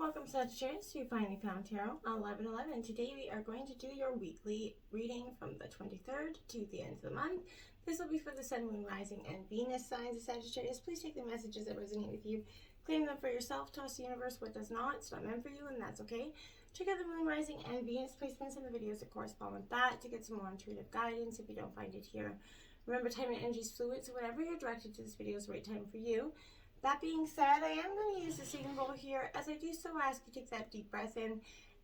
Welcome Sagittarius, you finally found Tarot 1111. Today we are going to do your weekly reading from the 23rd to the end of the month. This will be for the Sun, Moon, Rising, and Venus signs of Sagittarius. Please take the messages that resonate with you, claim them for yourself, toss the universe what does not. It's not meant for you, and that's okay. Check out the Moon, Rising, and Venus placements in the videos that correspond with that to get some more intuitive guidance if you don't find it here. Remember, time and energy is fluid, so whatever you're directed to this video is the right time for you. That being said, I am going to use the singing bowl here. As I do so, I ask you to take that deep breath in,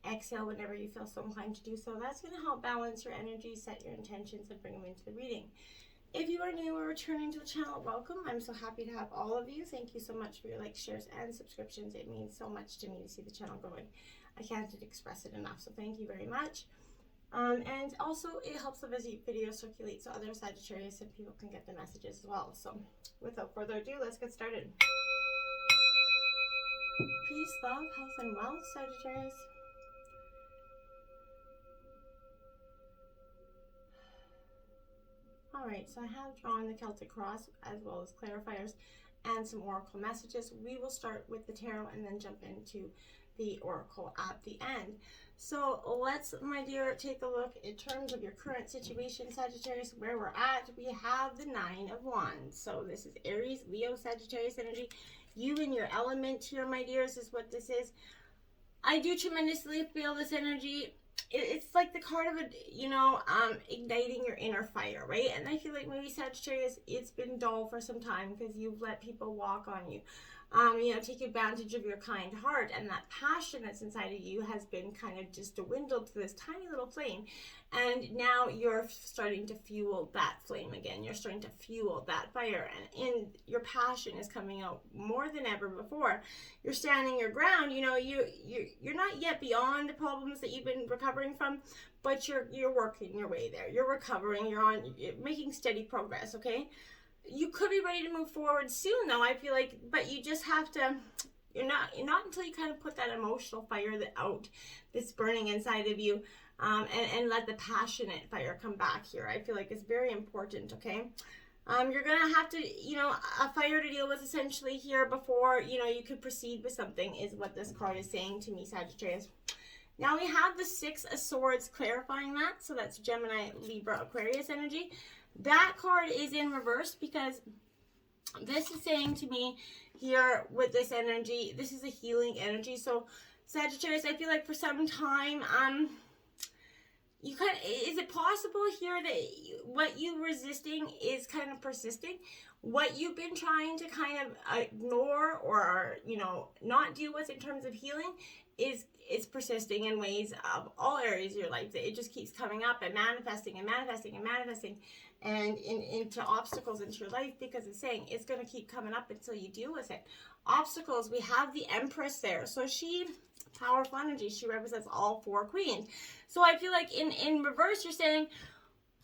exhale whenever you feel so inclined to do so. That's going to help balance your energy, set your intentions, and bring them into the reading. If you are new or returning to the channel, welcome. I'm so happy to have all of you. Thank you so much for your likes, shares, and subscriptions. It means so much to me to see the channel growing. I can't express it enough, so thank you very much. And also, it helps the video circulate so other Sagittarius and people can get the messages as well. So, without further ado, let's get started. Peace, love, health, and wealth, Sagittarius. Alright, so I have drawn the Celtic cross as well as clarifiers and some oracle messages. We will start with the tarot and then jump into the oracle at the end. So let's, my dear, take a look in terms of your current situation, Sagittarius, where we're at. We have the Nine of Wands. So this is Aries, Leo, Sagittarius energy. You and your element here, my dears, is what this is. I do tremendously feel this energy. It's like the card of igniting your inner fire, right? And I feel like maybe Sagittarius, it's been dull for some time because you've let people walk on you. Take advantage of your kind heart, and that passion that's inside of you has been kind of just dwindled to this tiny little flame, and now you're starting to fuel that flame again. You're starting to fuel that fire, and your passion is coming out more than ever before. You're standing your ground. You're not yet beyond the problems that you've been recovering from, but you're working your way there. You're recovering. You're making steady progress. Okay. You could be ready to move forward soon, though, I feel like, but you just have to, you're not until you kind of put that emotional fire that's burning inside of you, and let the passionate fire come back here. I feel like it's very important, okay? You're going to have to, a fire to deal with essentially here before, you could proceed with something is what this card is saying to me, Sagittarius. Now we have the Six of Swords clarifying that, so that's Gemini, Libra, Aquarius energy. That card is in reverse because this is saying to me here with this energy, this is a healing energy. So Sagittarius, I feel like for some time, is it possible here that what you're resisting is kind of persisting? What you've been trying to kind of ignore or, not deal with in terms of healing is persisting in ways of all areas of your life. It just keeps coming up and manifesting and manifesting and manifesting and into obstacles into your life, because it's saying it's going to keep coming up until you deal with it. Obstacles, we have the Empress there. So she, powerful energy, she represents all four queens. So I feel like in reverse, you're saying,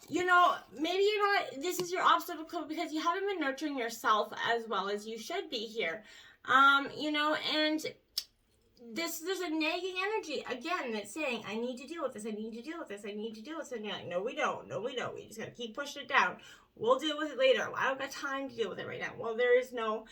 maybe you're not, this is your obstacle because you haven't been nurturing yourself as well as you should be here. And there's a nagging energy again that's saying, I need to deal with this, I need to deal with this, I need to deal with this. And you're like, no, we don't, we just gotta keep pushing it down. We'll deal with it later. I don't got time to deal with it right now. Well, there is no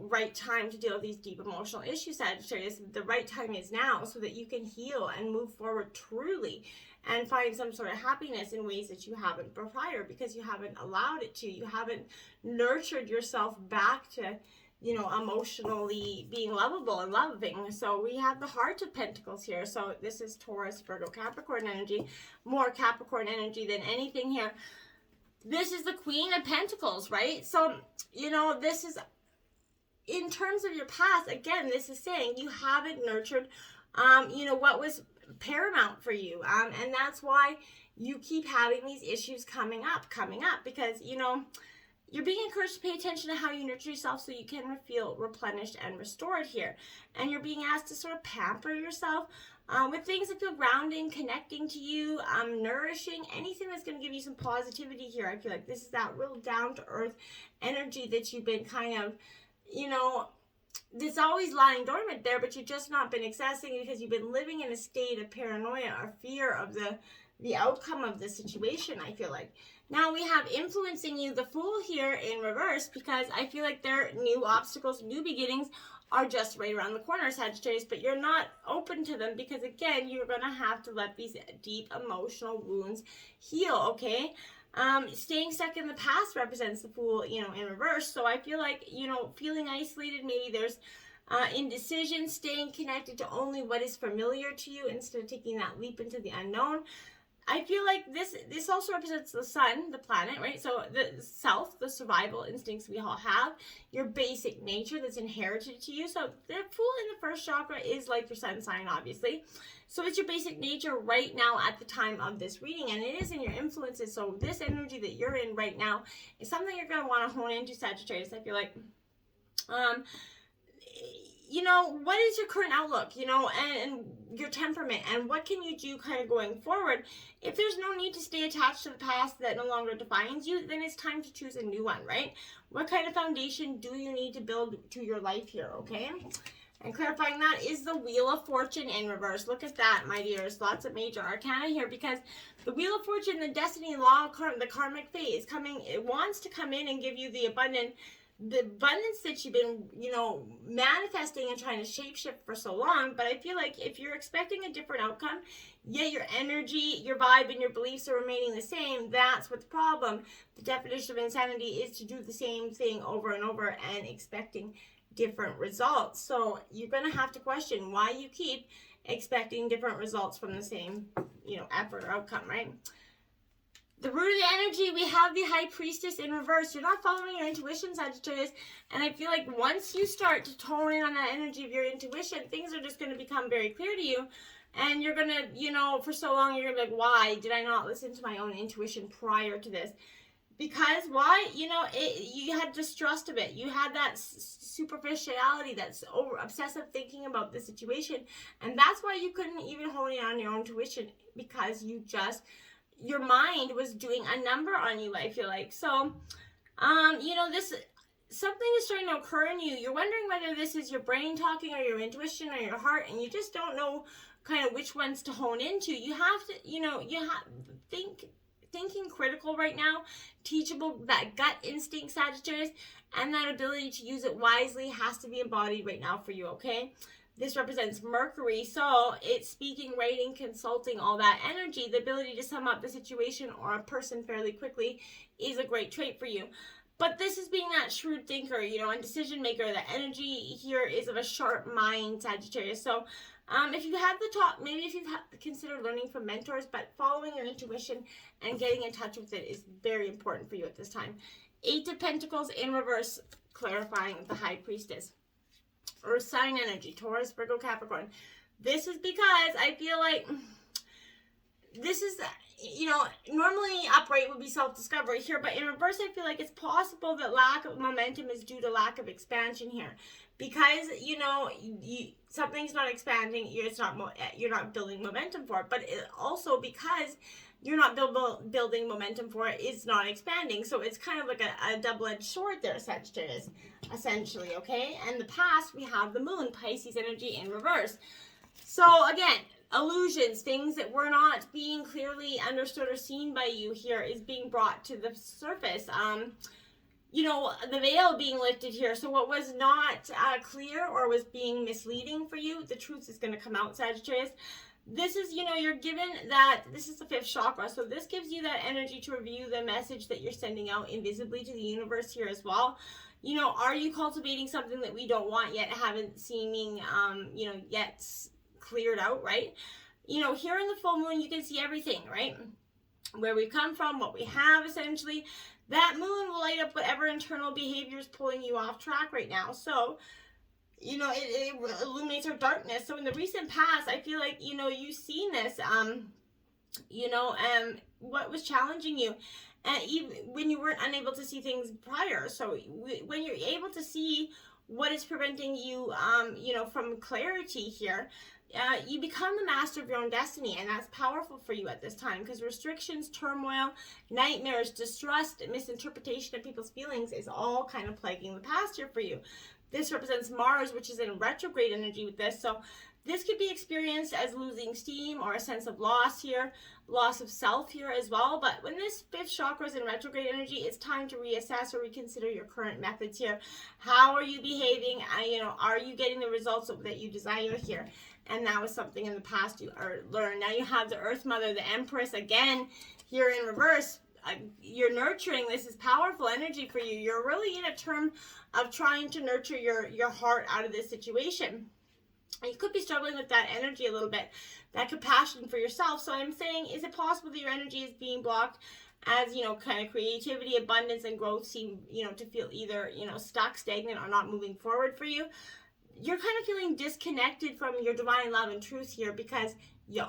right time to deal with these deep emotional issues, Sagittarius. The right time is now, so that you can heal and move forward truly and find some sort of happiness in ways that you haven't prior, because you haven't allowed it to. You haven't nurtured yourself back to emotionally being lovable and loving. So we have the Heart of Pentacles here. So this is Taurus, Virgo, Capricorn energy. More Capricorn energy than anything here. This is the Queen of Pentacles, right? So, this is, in terms of your past, again, this is saying you haven't nurtured, what was paramount for you. And that's why you keep having these issues coming up, because, you're being encouraged to pay attention to how you nurture yourself so you can feel replenished and restored here. And you're being asked to sort of pamper yourself with things that feel grounding, connecting to you, nourishing, anything that's going to give you some positivity here. I feel like this is that real down-to-earth energy that you've been kind of, that's always lying dormant there, but you've just not been accessing because you've been living in a state of paranoia or fear of the outcome of the situation, I feel like. Now we have influencing you, the Fool here in reverse, because I feel like there are new obstacles, new beginnings, are just right around the corner, Sagittarius, but you're not open to them because, again, you're going to have to let these deep emotional wounds heal, okay? Staying stuck in the past represents the Fool, in reverse. So I feel like, feeling isolated, maybe there's indecision, staying connected to only what is familiar to you instead of taking that leap into the unknown. I feel like this also represents the sun, the planet, right? So the self, the survival instincts we all have, your basic nature that's inherited to you. So the Fool in the first chakra is like your sun sign, obviously. So it's your basic nature right now at the time of this reading, and it is in your influences. So this energy that you're in right now is something you're going to want to hone into, Sagittarius. I feel like, what is your current outlook, and your temperament, and what can you do kind of going forward? If there's no need to stay attached to the past that no longer defines you, then it's time to choose a new one, right? What kind of foundation do you need to build to your life here, okay? And clarifying that is the Wheel of Fortune in reverse. Look at that, my dears. Lots of major arcana here, because the Wheel of Fortune, the destiny law, the karmic fate is coming. It wants to come in and give you the abundance that you've been, manifesting and trying to shapeshift for so long. But I feel like if you're expecting a different outcome, yet your energy, your vibe, and your beliefs are remaining the same, that's what's the problem. The definition of insanity is to do the same thing over and over and expecting different results. So you're going to have to question why you keep expecting different results from the same, effort or outcome, right? The root of the energy, we have the High Priestess in reverse. You're not following your intuition, Sagittarius. And I feel like once you start to tone in on that energy of your intuition, things are just going to become very clear to you. And you're going to, for so long, you're going to be like, why did I not listen to my own intuition prior to this? Because why? You had distrust of it. You had that superficiality, that's over obsessive thinking about the situation. And that's why you couldn't even hone in on your own intuition, because your mind was doing a number on you, I feel like. So, something is starting to occur in you. You're wondering whether this is your brain talking or your intuition or your heart, and you just don't know kind of which ones to hone into. You have to, thinking critical right now, teachable, that gut instinct, Sagittarius, and that ability to use it wisely has to be embodied right now for you, okay? This represents Mercury, so it's speaking, writing, consulting, all that energy. The ability to sum up the situation or a person fairly quickly is a great trait for you. But this is being that shrewd thinker, and decision maker. The energy here is of a sharp mind, Sagittarius. So if you have the top, maybe if you've considered learning from mentors, but following your intuition and getting in touch with it is very important for you at this time. 8 of Pentacles in reverse, clarifying the High Priestess. Earth sign energy, Taurus, Virgo, Capricorn. This is because I feel like this is, normally upright would be self-discovery here, but in reverse, I feel like it's possible that lack of momentum is due to lack of expansion here. Because, something's not expanding, you're not building momentum for it, but also because you're not building momentum for it, it's not expanding. So it's kind of like a double-edged sword there, Sagittarius, essentially, okay? And the past, we have the moon, Pisces energy in reverse. So again, illusions, things that were not being clearly understood or seen by you here is being brought to the surface. The veil being lifted here. So what was not clear or was being misleading for you, the truth is going to come out, Sagittarius. This is, you're given that, this is the 5th chakra, so this gives you that energy to review the message that you're sending out invisibly to the universe here as well. Are you cultivating something that we don't want yet, haven't seeming, yet cleared out, right? Here in the full moon, you can see everything, right? Where we've come from, what we have, essentially. That moon will light up whatever internal behavior is pulling you off track right now. So, it illuminates our darkness. So in the recent past, I feel like, you've seen this, what was challenging you, and even when you weren't unable to see things prior. So when you're able to see what is preventing you, from clarity here, you become the master of your own destiny, and that's powerful for you at this time, because restrictions, turmoil, nightmares, distrust, misinterpretation of people's feelings is all kind of plaguing the past here for you. This represents Mars, which is in retrograde energy with this. So this could be experienced as losing steam or a sense of loss here, loss of self here as well. But when this fifth chakra is in retrograde energy, it's time to reassess or reconsider your current methods here. How are you behaving? Are you getting the results that you desire here? And that was something in the past you learned. Now you have the Earth Mother, the Empress, again here in reverse. You're nurturing. This is powerful energy for you. You're really in a term of trying to nurture your heart out of this situation. You could be struggling with that energy a little bit, that compassion for yourself. So I'm saying, is it possible that your energy is being blocked as, kind of creativity, abundance, and growth seem, to feel either, stuck, stagnant, or not moving forward for you? You're kind of feeling disconnected from your divine love and truth here because you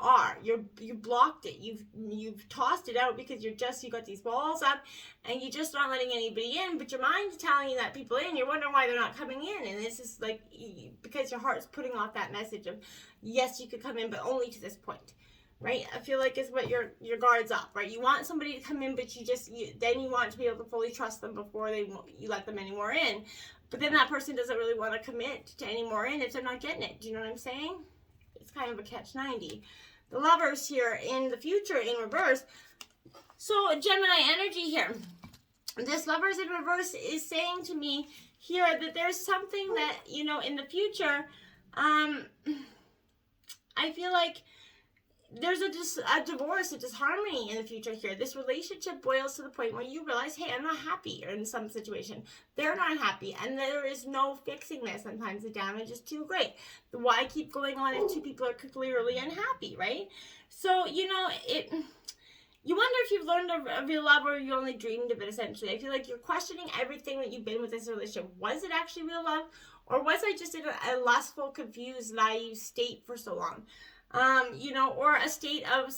blocked it. You've tossed it out because you got these walls up and you're just not letting anybody in, but your mind's telling you that people in. You're wondering why they're not coming in, and this is like because your heart's putting off that message of yes, you could come in, but only to this point, right? I feel like it's what your guard's up, right? You want somebody to come in, but then you want to be able to fully trust them before you let them any more in. But then that person doesn't really want to commit to any more in if they're not getting it. Do you know what I'm saying? It's kind of a catch-90. The Lovers here in the future in reverse. So Gemini energy here. This Lovers in reverse is saying to me here that there's something that, in the future, I feel like there's a divorce, a disharmony in the future here. This relationship boils to the point where you realize, hey, I'm not happy in some situation. They're not happy, and there is no fixing this. Sometimes the damage is too great. Why keep going on if two people are clearly unhappy, right? So, you wonder if you've learned of real love or you only dreamed of it, essentially. I feel like you're questioning everything that you've been with this relationship. Was it actually real love? Or was I just in a lustful, confused, naive state for so long? Or a state of,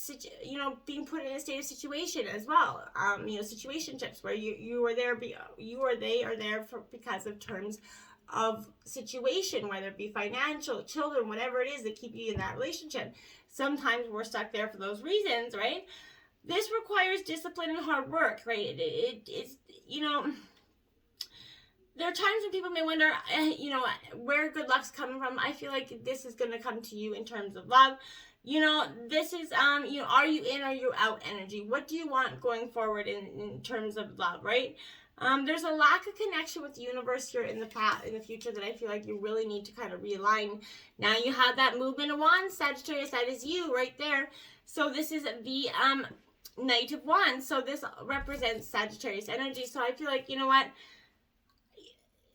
being put in a state of situation as well. Situationships where you are there, you or they are there because of terms of situation, whether it be financial, children, whatever it is that keep you in that relationship. Sometimes we're stuck there for those reasons, right? This requires discipline and hard work, right? It's there are times when people may wonder, where good luck's coming from. I feel like this is going to come to you in terms of love. This is, are you in or are you out energy? What do you want going forward in terms of love, right? There's a lack of connection with the universe here in the future that I feel like you really need to kind of realign. Now you have that movement of Wands, Sagittarius, that is you right there. So this is the Knight of Wands. So this represents Sagittarius energy. So I feel like,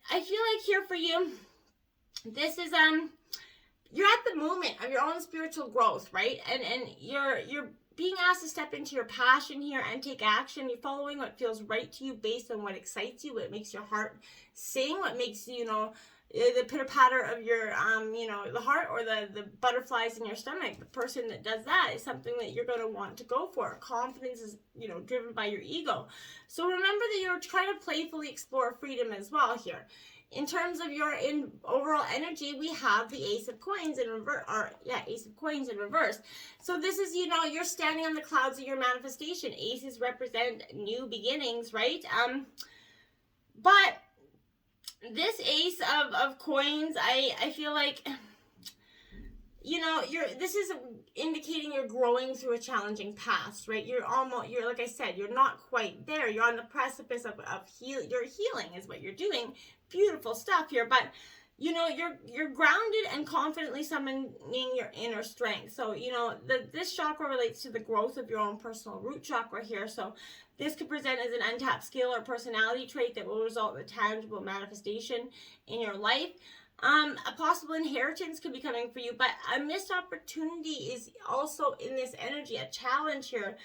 I feel like here for you, this is you're at the moment of your own spiritual growth, right? And you're being asked to step into your passion here and take action. You're following what feels right to you based on what excites you, what makes your heart sing, what makes the pitter-patter of your the heart, or the butterflies in your stomach. The person that does that is something that you're going to want to go for. Confidence is driven by your ego. So remember that you're trying to playfully explore freedom as well here. In terms of your overall energy, we have the Ace of Coins in reverse, Ace of Coins in reverse. So this is, you're standing on the clouds of your manifestation. Aces represent new beginnings, right? But this Ace of Coins, I feel like, this is indicating you're growing through a challenging past, right? You're like I said, you're not quite there. You're on the precipice of you're healing is what you're doing. Beautiful stuff here, but you're grounded and confidently summoning your inner strength. So this chakra relates to the growth of your own personal root chakra here. So this could present as an untapped skill or personality trait that will result in a tangible manifestation in your life. A possible inheritance could be coming for you, but a missed opportunity is also in this energy, a challenge here.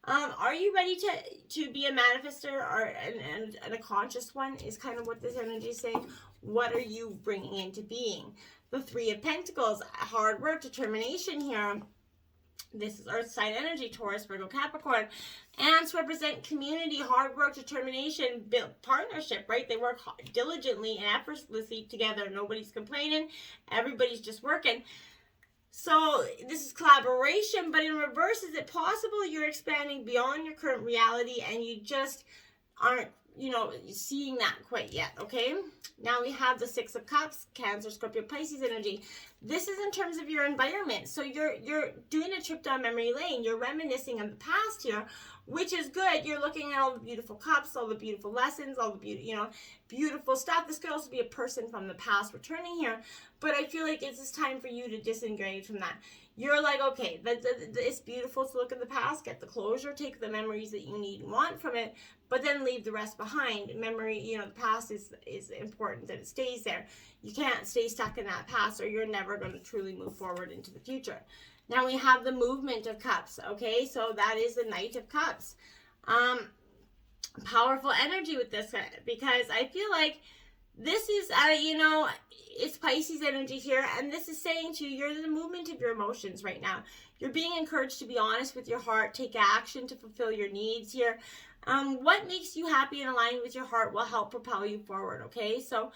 Are you ready to be a manifester and a conscious one is kind of what this energy is saying. What are you bringing into being? The Three of Pentacles, hard work, determination here. This is Earth sign energy, Taurus, Virgo, Capricorn. Ants represent community, hard work, determination, build partnership, right? They work diligently and effortlessly together. Nobody's complaining. Everybody's just working. So this is collaboration, but in reverse, is it possible you're expanding beyond your current reality and you just aren't seeing that quite yet, okay? Now we have the Six of Cups, Cancer, Scorpio, Pisces energy. This is in terms of your environment. So you're doing a trip down memory lane. You're reminiscing of the past here, which is good. You're looking at all the beautiful cups, all the beautiful lessons, all the beautiful stuff. This could also be a person from the past returning here, but I feel like it's just time for you to disengage from that. You're like, okay, it's beautiful to look at the past, get the closure, take the memories that you need and want from it, but then leave the rest behind. Memory, the past is important that it stays there. You can't stay stuck in that past, or you're never going to truly move forward into the future. Now we have the Movement of Cups, okay? So that is the Knight of Cups. Powerful energy with this, because I feel like this is, it's Pisces energy here, and this is saying to you, you're in the movement of your emotions right now. You're being encouraged to be honest with your heart, take action to fulfill your needs here. What makes you happy and aligned with your heart will help propel you forward, okay? So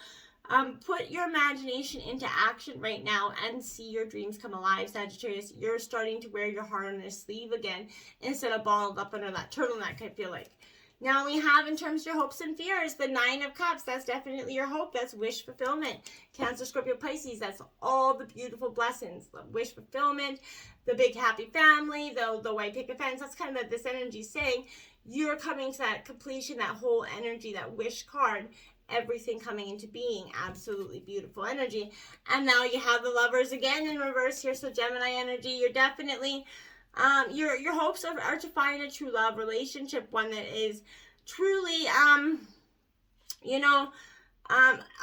put your imagination into action right now and see your dreams come alive, Sagittarius. You're starting to wear your heart on your sleeve again instead of balled up under that turtleneck, I feel like. Now we have, in terms of your hopes and fears, the Nine of Cups. That's definitely your hope. That's wish fulfillment. Cancer, Scorpio, Pisces. That's all the beautiful blessings. The wish fulfillment, the big happy family, the white picket fence. That's kind of what this energy is saying. You're coming to that completion, that whole energy, that wish card. Everything coming into being. Absolutely beautiful energy. And now you have the Lovers again in reverse here. So Gemini energy. You're definitely... your hopes are to find a true love relationship, one that is truly, a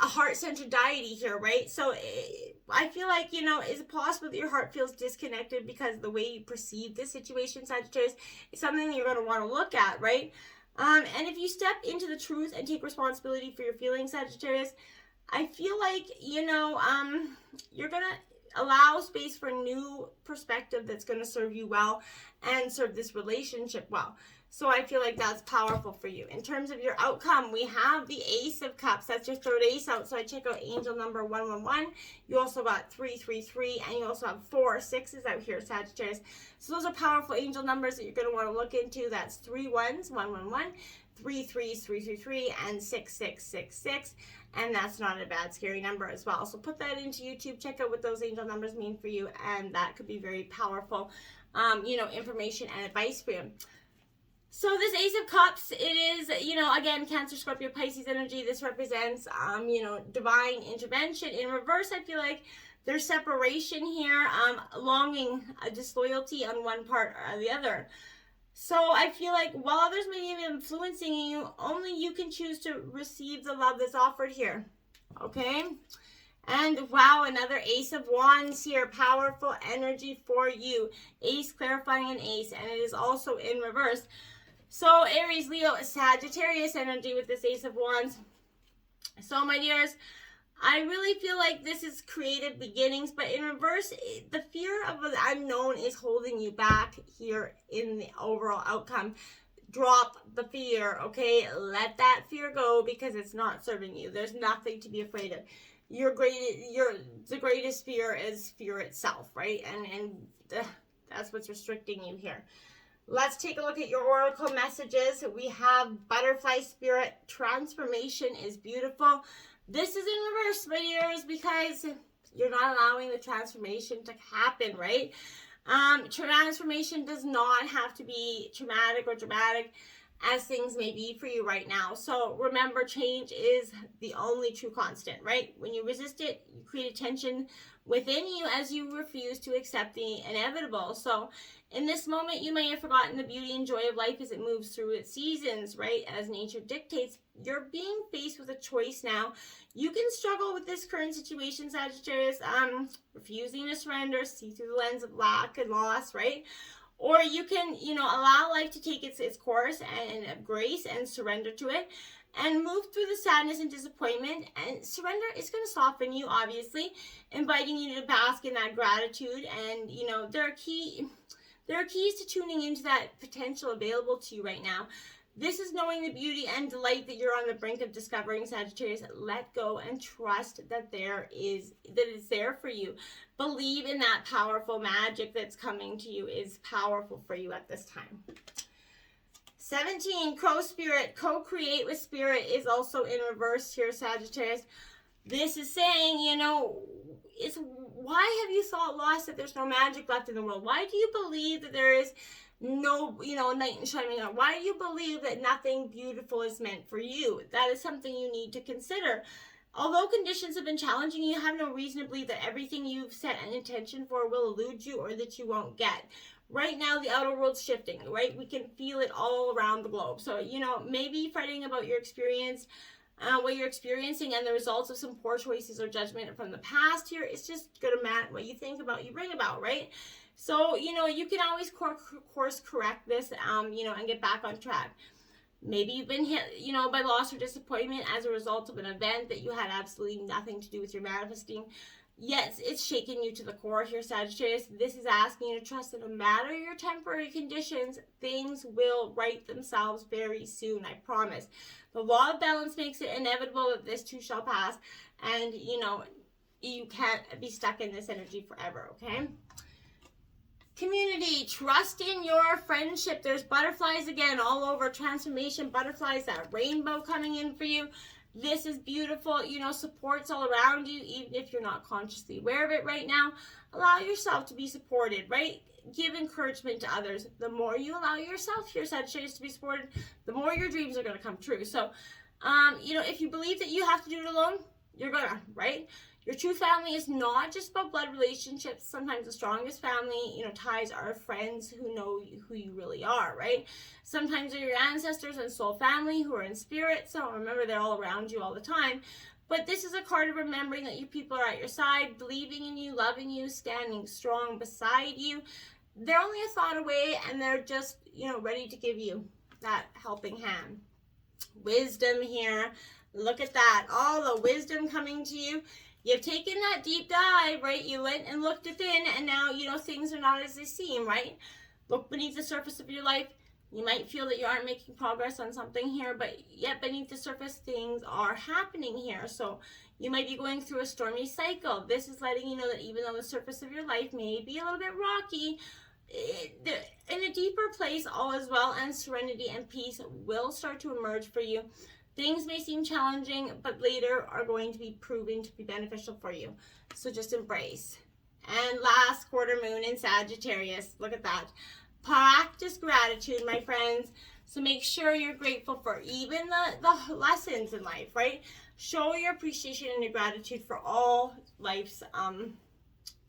heart-centered deity here, right? So I feel like, is it possible that your heart feels disconnected because of the way you perceive this situation, Sagittarius? It's something that you're going to want to look at, right? And if you step into the truth and take responsibility for your feelings, Sagittarius, I feel like, you're going to allow space for a new perspective that's going to serve you well and serve this relationship well. So I feel like that's powerful for you. In terms of your outcome, we have the Ace of Cups. That's your third ace out. So I check out angel number 111. You also got 333, and you also have 4 6s out here, Sagittarius. So those are powerful angel numbers that you're going to want to look into. That's 3 1s, 111, 3 3s, 333, and 6666. And that's not a bad, scary number as well. So put that into YouTube. Check out what those angel numbers mean for you. And that could be very powerful, information and advice for you. So this Ace of Cups, it is, again, Cancer, Scorpio, Pisces energy. This represents, divine intervention. In reverse, I feel like there's separation here, longing, disloyalty on one part or the other. So I feel like while others may be influencing you, only you can choose to receive the love that's offered here. Okay? And wow, another Ace of Wands here. Powerful energy for you. Ace clarifying an ace, and it is also in reverse. So Aries, Leo, Sagittarius energy with this Ace of Wands. So my dears, I really feel like this is creative beginnings, but in reverse, the fear of the unknown is holding you back here in the overall outcome. Drop the fear, okay? Let that fear go because it's not serving you. There's nothing to be afraid of. The greatest fear is fear itself, right? And that's what's restricting you here. Let's take a look at your oracle messages. We have Butterfly Spirit. Transformation is beautiful. This is in reverse, my dears, because you're not allowing the transformation to happen, right? Transformation does not have to be traumatic or dramatic as things may be for you right now. So remember, change is the only true constant, right? When you resist it, you create a tension within you as you refuse to accept the inevitable. So in this moment, you may have forgotten the beauty and joy of life as it moves through its seasons, right? As nature dictates, you're being faced with a choice now. You can struggle with this current situation, Sagittarius, refusing to surrender, see through the lens of lack and loss, right? Or you can, allow life to take its course and grace and surrender to it and move through the sadness and disappointment. And surrender is going to soften you, obviously, inviting you to bask in that gratitude. And, there are keys to tuning into that potential available to you right now. This is knowing the beauty and delight that you're on the brink of discovering, Sagittarius. Let go and trust that it's there for you. Believe in that powerful magic that's coming to you is powerful for you at this time. 17, co-spirit, co-create with spirit is also in reverse here, Sagittarius. This is saying, you know, why have you thought lost that there's no magic left in the world? Why do you believe that there is no, you know, knight in shining armor? Why do you believe that nothing beautiful is meant for you? That is something you need to consider. Although conditions have been challenging, you have no reason to believe that everything you've set an intention for will elude you or that you won't get. Right now, the outer world's shifting, right? We can feel it all around the globe. So, you know, maybe fretting about your experience, what you're experiencing and the results of some poor choices or judgment from the past here, it's just going to matter what you think about, you bring about, right? So, you know, you can always course correct this, you know, and get back on track. Maybe you've been hit, you know, by loss or disappointment as a result of an event that you had absolutely nothing to do with your manifesting. Yes, it's shaking you to the core here, Sagittarius. This is asking you to trust that no matter your temporary conditions, things will right themselves very soon, I promise. The law of balance makes it inevitable that this too shall pass. And, you know, you can't be stuck in this energy forever, okay? Community, trust in your friendship. There's butterflies again all over, transformation, butterflies, that rainbow coming in for you. This is beautiful, you know, support's all around you, even if you're not consciously aware of it right now. Allow yourself to be supported, right? Give encouragement to others. The more you allow yourself, your Sagittarius, to be supported, the more your dreams are going to come true. So, you know, if you believe that you have to do it alone, you're going to, right? Your true family is not just about blood relationships. Sometimes the strongest family, you know, ties are friends who know who you really are, right? Sometimes they're your ancestors and soul family who are in spirit. So remember, they're all around you all the time. But this is a card of remembering that your people are at your side, believing in you, loving you, standing strong beside you. They're only a thought away, and they're just, you know, ready to give you that helping hand. Wisdom here. Look at that. All the wisdom coming to you. You've taken that deep dive, right? You went and looked within, and now, you know, things are not as they seem, right? Look beneath the surface of your life. You might feel that you aren't making progress on something here, but yet beneath the surface, things are happening here. So you might be going through a stormy cycle. This is letting you know that even though the surface of your life may be a little bit rocky, in a deeper place, all is well, and serenity and peace will start to emerge for you. Things may seem challenging, but later are going to be proven to be beneficial for you. So just embrace. And last quarter moon in Sagittarius. Look at that. Practice gratitude, my friends. So make sure you're grateful for even the lessons in life, right? Show your appreciation and your gratitude for all life's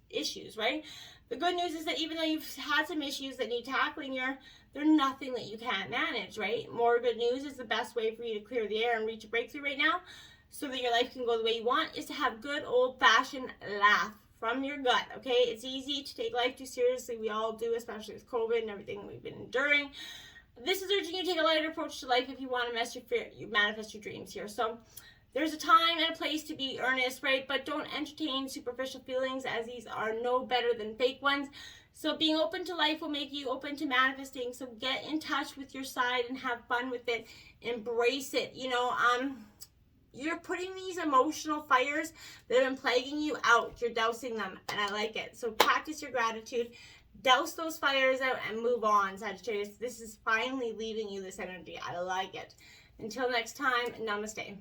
issues, right? The good news is that even though you've had some issues that need tackling, they're nothing that you can't manage, right? More good news is the best way for you to clear the air and reach a breakthrough right now so that your life can go the way you want is to have good old-fashioned laugh from your gut, okay? It's easy to take life too seriously. We all do, especially with COVID and everything we've been enduring. This is urging you to take a lighter approach to life if you want to manifest your dreams here. So there's a time and a place to be earnest, right? But don't entertain superficial feelings, as these are no better than fake ones. So being open to life will make you open to manifesting. So get in touch with your side and have fun with it. Embrace it. You know, you're putting these emotional fires that have been plaguing you out. You're dousing them, and I like it. So practice your gratitude. Douse those fires out and move on, Sagittarius. This is finally leaving you this energy. I like it. Until next time, namaste.